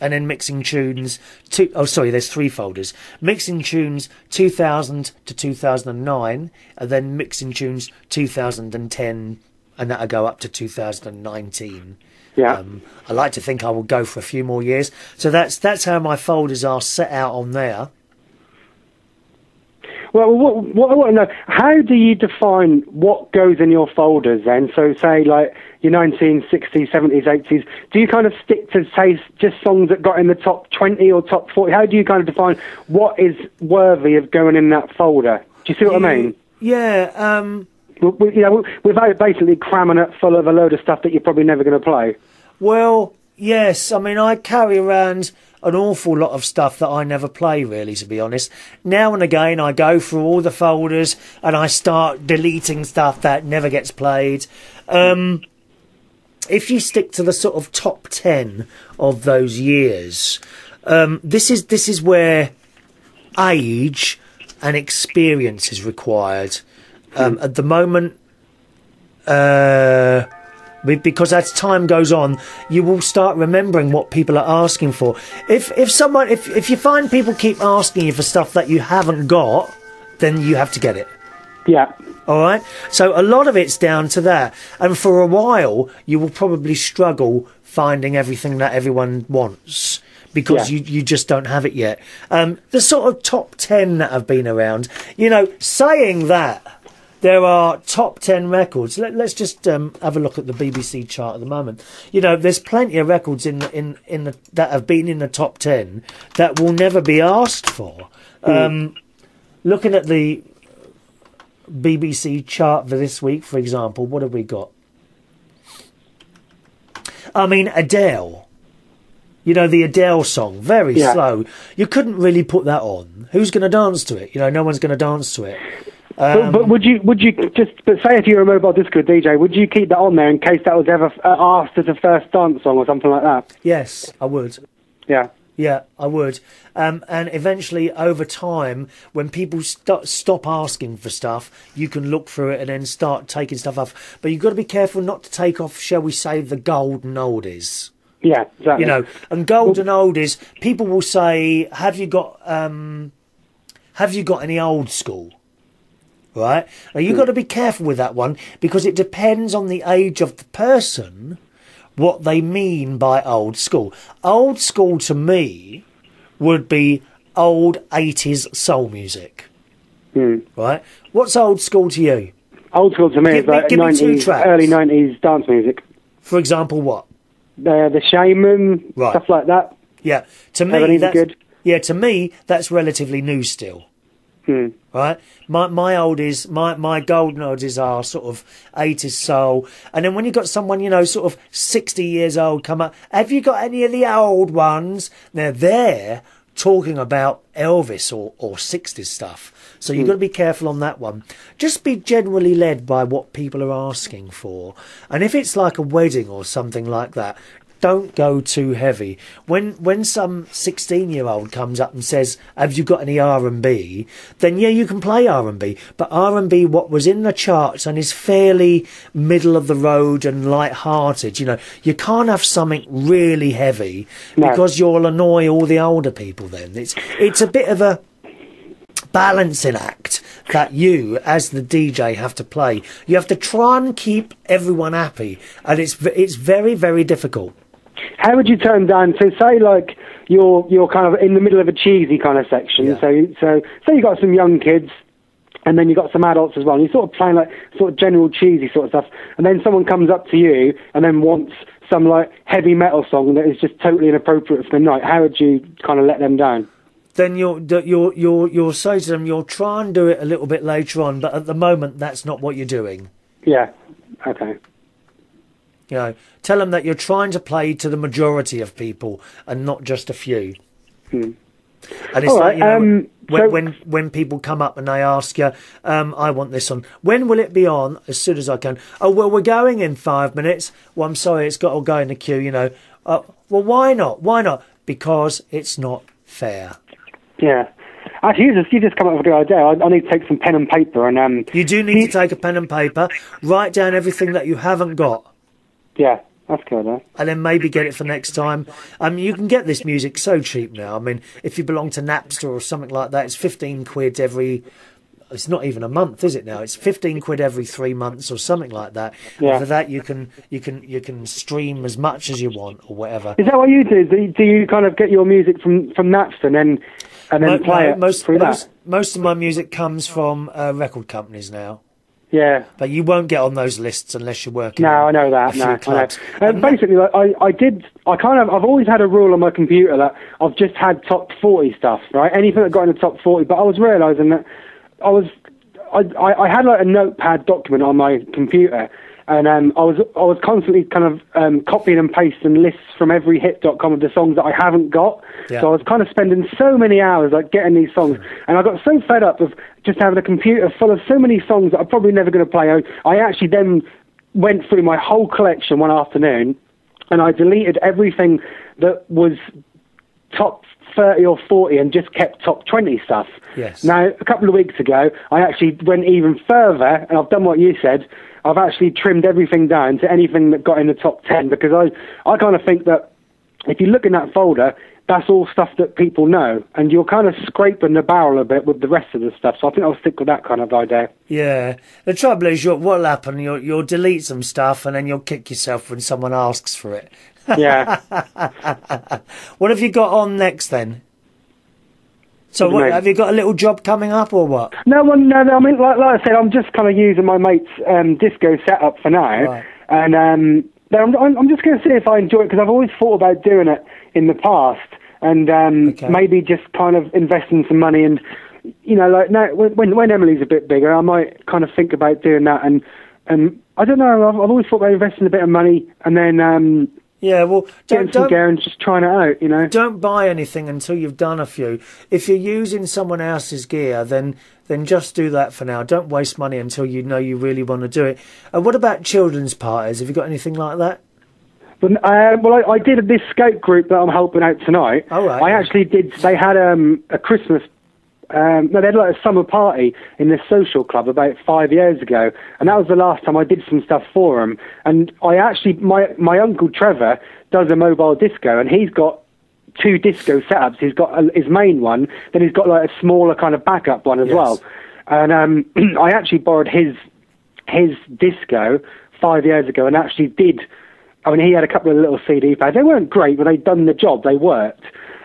and then mixing tunes there's 3 folders. Mixing tunes 2000 to 2009, and then mixing tunes 2010, and that'll go up to 2019. Yeah. I like to think I will go for a few more years. So that's how my folders are set out on there. Well, what I want to know, how do you define what goes in your folders then? So say like your 1960s, 70s, 80s, do you kind of stick to, say, just songs that got in the top 20 or top 40? How do you kind of define what is worthy of going in that folder? Do you see what I mean? Yeah. Without basically cramming it full of a load of stuff that you're probably never going to play. Well, yes. I mean, I carry around an awful lot of stuff that I never play, really, to be honest. Now and again, I go through all the folders and I start deleting stuff that never gets played. If you stick to the sort of top 10 of those years, this is where age and experience is required. At the moment, because as time goes on, you will start remembering what people are asking for. If you find people keep asking you for stuff that you haven't got, then you have to get it. Yeah. All right. So a lot of it's down to that, and for a while you will probably struggle finding everything that everyone wants, because you just don't have it yet. The sort of top 10 that have been around, saying that there are top 10 records. Let's just have a look at the BBC chart at the moment. There's plenty of records in the that have been in the top 10 that will never be asked for. Looking at the BBC chart for this week, for example, what have we got? I mean, Adele. The Adele song, very slow. You couldn't really put that on. Who's going to dance to it? No one's going to dance to it. But would you say if you were a mobile disco DJ, would you keep that on there in case that was ever asked as a first dance song or something like that? Yes, I would. Yeah. Yeah, I would. And eventually, over time, when people stop asking for stuff, you can look through it and then start taking stuff off. But you've got to be careful not to take off, shall we say, the golden oldies. Yeah, exactly. And golden oldies, people will say, have you got any old school? Right? Now, you've got to be careful with that one, because it depends on the age of the person what they mean by old school. Old school to me would be old 80s soul music. Right? What's old school to you? Old school to me is like 90s, early 90s dance music. For example, what? The Shaman, stuff like that. Yeah. To me, that's relatively new still. Right, my golden oldies are sort of 80s soul, and then when you got someone sort of 60 years old come up, have you got any of the old ones? Now they're talking about Elvis or 60s stuff, so you've got to be careful on that one. Just be generally led by what people are asking for, and if it's like a wedding or something like that, don't go too heavy. When some 16-year-old comes up and says, have you got any R&B, then you can play R&B, but R&B what was in the charts and is fairly middle of the road and light-hearted. You can't have something really heavy, because you'll annoy all the older people then. It's a bit of a balancing act that you, as the DJ, have to play. You have to try and keep everyone happy, and it's very, very difficult. How would you turn down, so say like you're kind of in the middle of a cheesy kind of section, so say you got some young kids and then you got some adults as well. And you're sort of playing like sort of general cheesy sort of stuff, and then someone comes up to you and then wants some like heavy metal song that is just totally inappropriate for the night. How would you kind of let them down? Then you'll say to them, you'll try and do it a little bit later on, but at the moment that's not what you're doing. Yeah. Okay. You know, tell them that you're trying to play to the majority of people and not just a few. Hmm. And it's All like, right, you know, so when people come up and they ask you, I want this on. When will it be on? As soon as I can. Oh, well, we're going in 5 minutes. Well, I'm sorry, it's got to go in the queue, you know. Well, why not? Why not? Because it's not fair. Yeah. Actually, you just come up with a good idea. I need to take some pen and paper and You do need to take a pen and paper, write down everything that you haven't got. Yeah, that's good, huh? And then maybe get it for next time. You can get this music so cheap now. I mean, if you belong to Napster or something like that, it's 15 quid every... It's not even a month, is it now? It's 15 quid every 3 months or something like that. Yeah. And for that, you can stream as much as you want or whatever. Is that what you do? Do you kind of get your music from Napster and then play it through that? Most of my music comes from record companies now. Yeah. But you won't get on those lists unless you're working. No, I know that. No, I know. Basically, like, I've always had a rule on my computer that I've just had top 40 stuff, right? Anything that got in the top 40. But I was realising that I had like a notepad document on my computer, and I was constantly kind of copying and pasting lists from every hit.com of the songs that I haven't got. Yeah. So I was kind of spending so many hours like getting these songs, and I got so fed up of just having a computer full of so many songs that I'm probably never going to play. I actually then went through my whole collection one afternoon, and I deleted everything that was top 30 or 40 and just kept top 20 stuff. Yes. Now, a couple of weeks ago, I actually went even further, and I've done what you said. I've actually trimmed everything down to anything that got in the top 10, because I kind of think that if you look in that folder, that's all stuff that people know, and you're kind of scraping the barrel a bit with the rest of the stuff. So I think I'll stick with that kind of idea. Yeah. The trouble is, what'll happen, you'll delete some stuff and then you'll kick yourself when someone asks for it. Yeah. What have you got on next then? So what, have you got a little job coming up or what? No. I mean, like I said, I'm just kind of using my mate's disco setup for now, right. And I'm just going to see if I enjoy it, because I've always thought about doing it in the past, and maybe just kind of investing some money, and you know, like now when Emily's a bit bigger, I might kind of think about doing that, and I don't know, I've always thought about investing a bit of money and then yeah, well, getting some gear and just trying it out, you know. Don't buy anything until you've done a few. If you're using someone else's gear, then just do that for now. Don't waste money until you know you really want to do it. And what about children's parties? Have you got anything like that? Well, I did this skate group that I'm helping out tonight. Oh, right. I actually did. They had a Christmas. They had like a summer party in this social club about 5 years ago, and that was the last time I did some stuff for them. And I actually, my uncle Trevor does a mobile disco, and he's got 2 disco setups. He's got his main one, then he's got like a smaller kind of backup one as well. And I actually borrowed his disco 5 years ago, and actually did. I mean, he had a couple of little CD pads. They weren't great, but they'd done the job. They worked.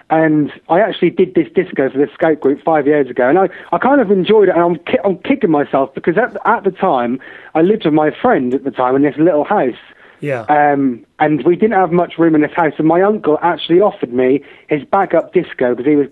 And I actually did this disco for the skate group 5 years ago, and I kind of enjoyed it, and I'm kicking myself, because at the time, I lived with my friend at the time in this little house. Yeah. And we didn't have much room in this house, and my uncle actually offered me his backup disco, because he was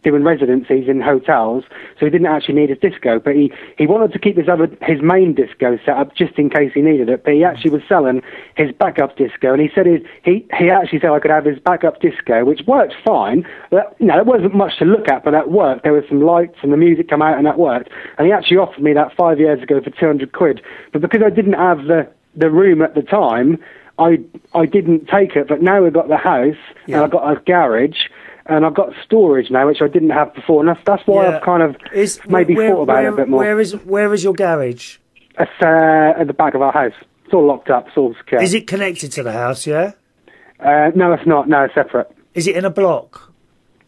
doing residencies in hotels, so he didn't actually need his disco, but he wanted to keep his main disco set up just in case he needed it, but he actually was selling his backup disco, and he said he actually said I could have his backup disco, which worked fine. But, you know, it wasn't much to look at, but that worked. There were some lights and the music come out, and that worked. And he actually offered me that 5 years ago for 200 quid, but because I didn't have the room at the time, I didn't take it. But now we've got the house, and I've got a garage, and I've got storage now, which I didn't have before, and that's why I've kind of thought about it a bit more. Where is your garage? It's at the back of our house. It's all locked up, it's all secure. Is it connected to the house, yeah? No, it's not. No, it's separate. Is it in a block?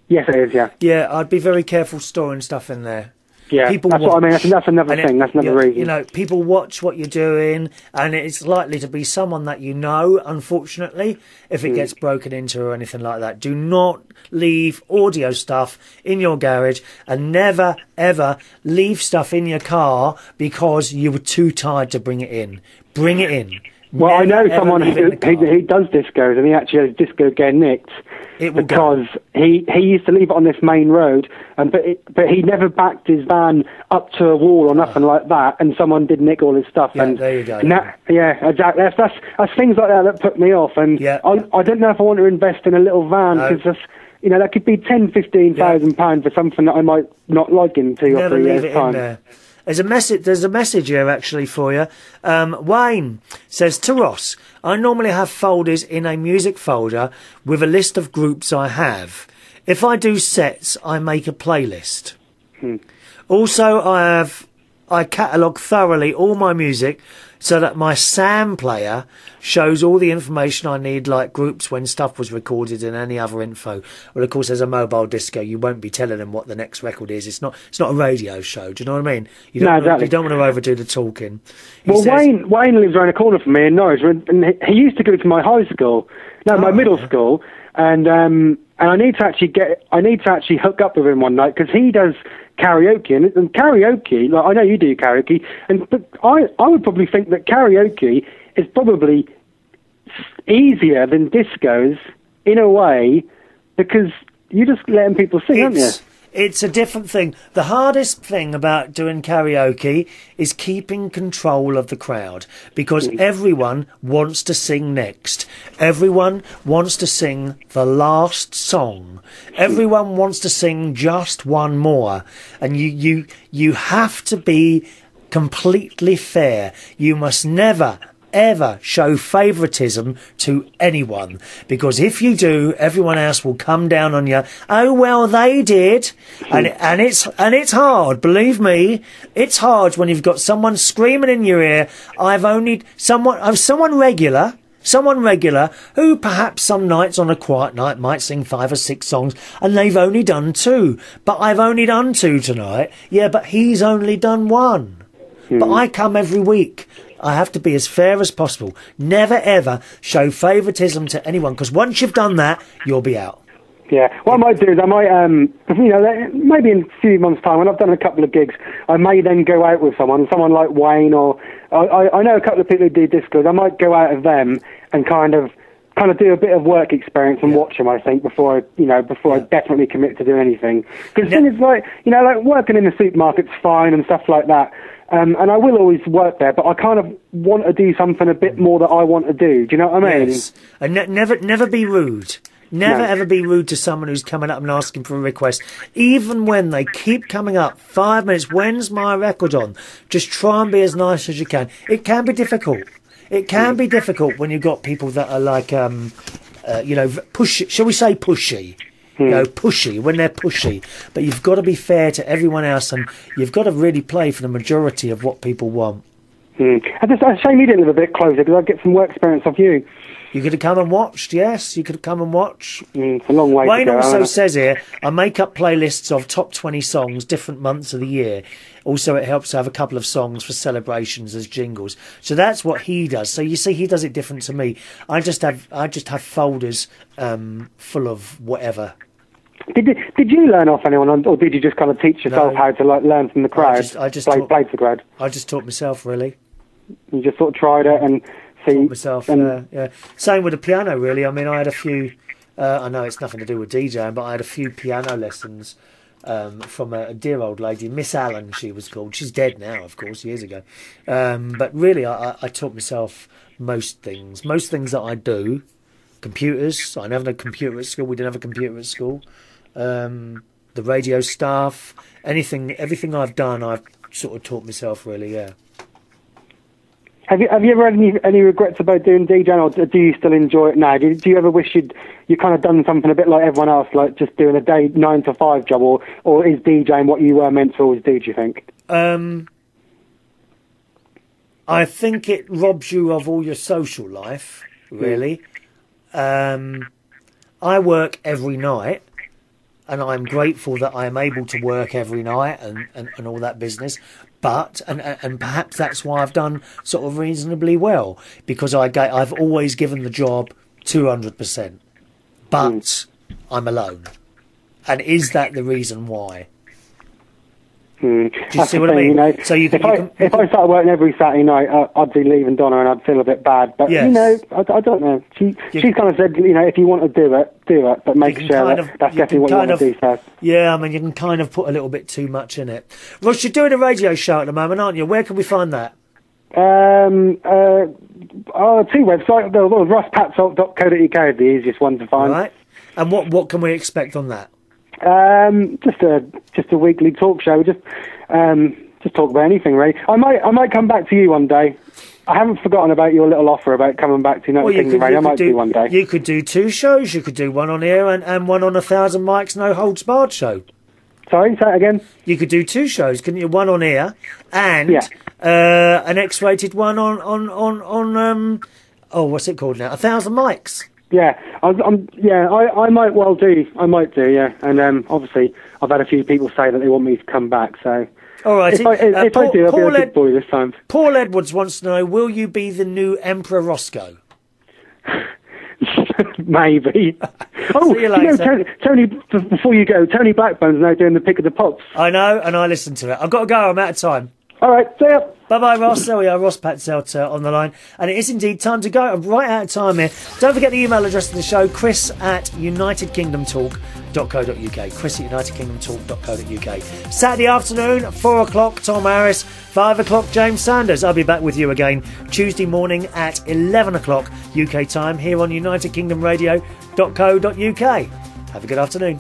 Yes, it is, yeah. Yeah, I'd be very careful storing stuff in there. Yeah, people that's watch, what I mean. That's another thing. That's another reason. You know, people watch what you're doing, and it's likely to be someone that you know, unfortunately, if it gets broken into or anything like that. Do not leave audio stuff in your garage, and never, ever leave stuff in your car because you were too tired to bring it in. Bring it in. Well, Never, I know someone who he does discos, and he actually has disco get nicked because he used to leave it on this main road, and but he never backed his van up to a wall or nothing like that, and someone did nick all his stuff. Yeah, and there you go. Yeah, exactly. That's things like that put me off, and I don't know if I want to invest in a little van because you know, that could be £10,000-15,000 for something that I might not like in 2 or 3 years' time. There. There's a message here actually for you. Wayne says to Ross, I normally have folders in a music folder with a list of groups I have. If I do sets, I make a playlist. Also, I catalogue thoroughly all my music so that my SAM player shows all the information I need, like groups, when stuff was recorded, and any other info. Well, of course, there's a mobile disco. You won't be telling them what the next record is. It's not a radio show. Do you know what I mean? You don't want to overdo the talking. Wayne lives around the corner from me in Norwich, and he used to go to my high school, my middle school, and I need to actually hook up with him one night because he does karaoke, and karaoke, like, I know you do karaoke, but I would probably think that karaoke is probably easier than discos in a way, because you're just letting people sing, aren't you? It's a different thing. The hardest thing about doing karaoke is keeping control of the crowd, because everyone wants to sing next. Everyone wants to sing the last song. Everyone wants to sing just one more. And you have to be completely fair. You must never ever show favouritism to anyone, because if you do, everyone else will come down on you. Oh well, they did, and it's hard. Believe me, it's hard when you've got someone screaming in your ear. Someone regular who perhaps some nights on a quiet night might sing 5 or 6 songs, and they've only done 2. But I've only done 2 tonight. Yeah, but he's only done 1. But I come every week. I have to be as fair as possible. Never, ever show favouritism to anyone, because once you've done that, you'll be out. Yeah, what I might do is maybe in a few months' time, when I've done a couple of gigs, I may then go out with someone like Wayne, or I know a couple of people who do discos. I might go out of them and kind of do a bit of work experience and watch them, I think, before I definitely commit to do anything. Because the thing is, like working in the supermarket's fine and stuff like that. And I will always work there, but I kind of want to do something a bit more that I want to do. Do you know what I mean? Yes. And never be rude. Never ever be rude to someone who's coming up and asking for a request. Even when they keep coming up, 5 minutes, when's my record on? Just try and be as nice as you can. It can be difficult. It can be difficult when you've got people that are like, pushy. Shall we say pushy? Pushy, when they're pushy. But you've got to be fair to everyone else, and you've got to really play for the majority of what people want. It's a shame you didn't live a bit closer, because I'd get some work experience off you. You could have come and watched, yes. You could have come and watched. It's a long way Wayne to go. also says here, I make up playlists of top 20 songs, different months of the year. Also, it helps to have a couple of songs for celebrations as jingles. So that's what he does. So you see, he does it different to me. I just have folders full of whatever. Did you learn off anyone, or did you just kind of teach yourself how to learn from the crowd? I just played the crowd. I just taught myself, really. You just sort of tried it and taught myself. Yeah. Same with the piano, really. I mean, I had a few. I know it's nothing to do with DJing, but I had a few piano lessons from a dear old lady, Miss Allen, she was called. She's dead now, of course, years ago. But really, I taught myself most things. Most things that I do. Computers. I never had a computer at school. We didn't have a computer at school. The radio stuff, everything I've done, I've sort of taught myself, really. Yeah. Have you ever had any regrets about doing DJing, or do you still enjoy it now? Do you ever wish you kind of done something a bit like everyone else, like just doing a 9 to 5 job, or is DJing what you were meant to always do? Do you think? I think it robs you of all your social life, really. I work every night. and I'm grateful that I am able to work every night and all that business. But and perhaps that's why I've done sort of reasonably well, because I've always given the job 200%. But I'm alone, and is that the reason why? Do you see what I mean? You know, so if I started working every Saturday night, I'd be leaving Donna and I'd feel a bit bad. But yes. you know, I don't know. She's kind of said, you know, if you want to do it, but make sure that's definitely what you want to do first. Yeah, I mean, you can kind of put a little bit too much in it. Ross, you're doing a radio show at the moment, aren't you? Where can we find that? Two websites. RossPatSalt.co.uk is the easiest one to find. Right. And what can we expect on that? Just a weekly talk show. Just talk about anything, really. I might come back to you one day. I haven't forgotten about your little offer about coming back to United Kingdom Radio. I might do one day. You could do 2 shows. You could do one on air and one on 1,000 mics, no holds barred show. Sorry, say that again. You could do 2 shows, couldn't you? One on air and an X-rated one on what's it called now? 1,000 mics. Yeah, I might well do. I might do, yeah. And obviously, I've had a few people say that they want me to come back. So, all right. If I do, I'll be a good boy this time. Paul Edwards wants to know: will you be the new Emperor Roscoe? Maybe. See you later. Tony. Before you go, Tony Blackburn's now doing the Pick of the Pops. I know, and I listened to it. I've got to go. I'm out of time. All right, see ya. Bye-bye, Ross. There we are, Ross Patzelt on the line. And it is indeed time to go. I'm right out of time here. Don't forget the email address of the show, chris@unitedkingdomtalk.co.uk. chris@unitedkingdomtalk.co.uk. Saturday afternoon, 4 o'clock, Tom Harris. 5 o'clock, James Sanders. I'll be back with you again Tuesday morning at 11 o'clock UK time here on unitedkingdomradio.co.uk. Have a good afternoon.